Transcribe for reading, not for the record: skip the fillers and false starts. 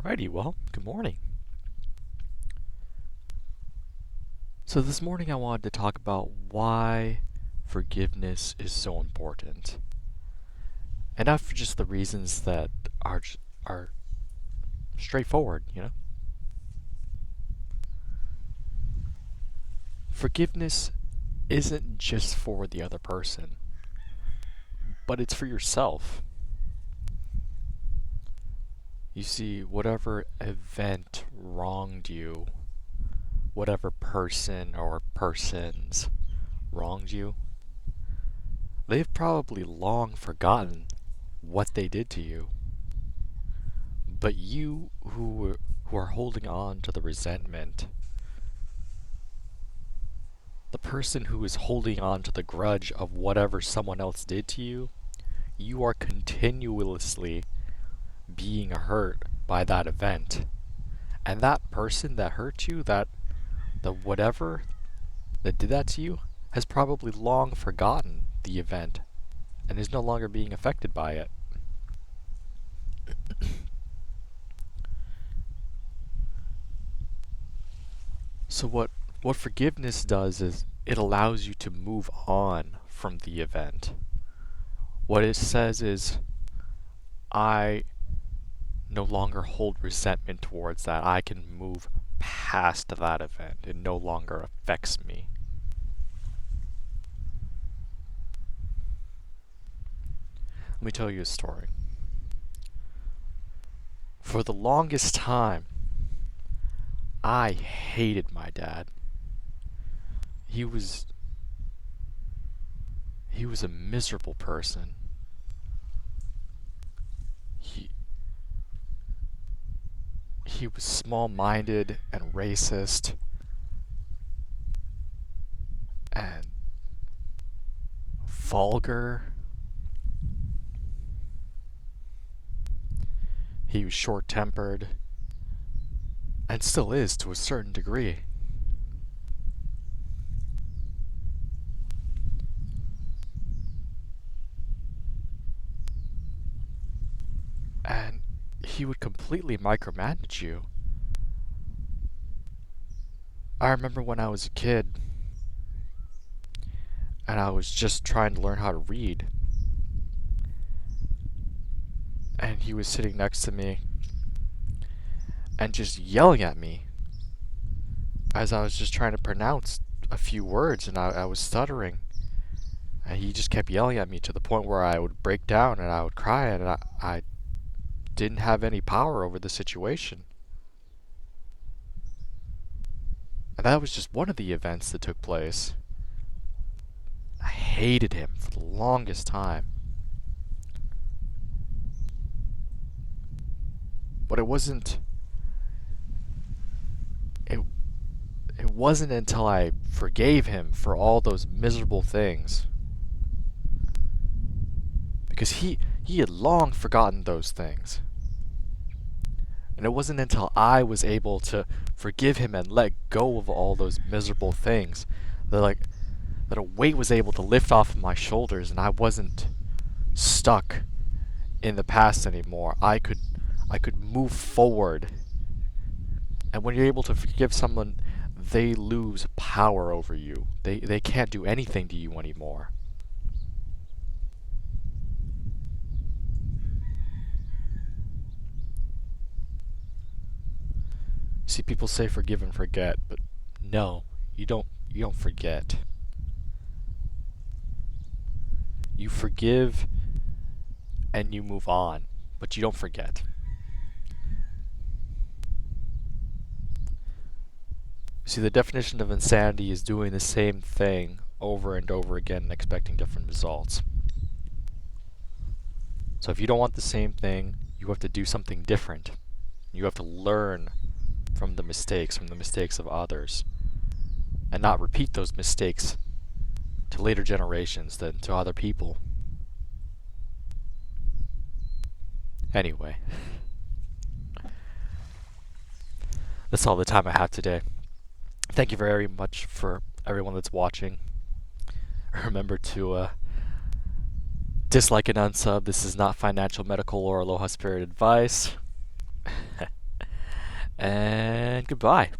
Alrighty, well, good morning. So this morning I wanted to talk about why forgiveness is so important. And not for just the reasons that are straightforward. Forgiveness isn't just for the other person, but it's for yourself. You see, whatever event wronged you, whatever person or persons wronged you, they've probably long forgotten what they did to you. But you who are holding on to the resentment, the person who is holding on to the grudge of whatever someone else did to you, you are continuously being hurt by that event. And that person that hurt you, the whatever that did that to you, has probably long forgotten the event and is no longer being affected by it. So what forgiveness does is it allows you to move on from the event. What it says is, I no longer hold resentment towards that. I can move past that event. It no longer affects me. Let me tell you a story. For the longest time, I hated my dad. He was a miserable person. He was small-minded and racist and vulgar. He was short-tempered and still is to a certain degree. And he would completely micromanage you. I remember when I was a kid and I was just trying to learn how to read, and he was sitting next to me and just yelling at me as I was just trying to pronounce a few words, and I was stuttering, and he just kept yelling at me to the point where I would break down and I would cry, and I didn't have any power over the situation. And that was just one of the events that took place. I hated him for the longest time. But it wasn't until I forgave him for all those miserable things, because he had long forgotten those things. And it wasn't until I was able to forgive him and let go of all those miserable things that a weight was able to lift off of my shoulders, and I wasn't stuck in the past anymore. I could move forward. And when you're able to forgive someone, they lose power over you. They can't do anything to you anymore. See, people say forgive and forget, but no, you don't forget. You forgive and you move on, but you don't forget. See, the definition of insanity is doing the same thing over and over again and expecting different results. So if you don't want the same thing, you have to do something different. You have to learn from the mistakes of others, and not repeat those mistakes to later generations than to other people. Anyway, that's all the time I have today. Thank you very much for everyone that's watching. Remember to dislike and unsub. This is not financial, medical, or Aloha Spirit advice. and goodbye.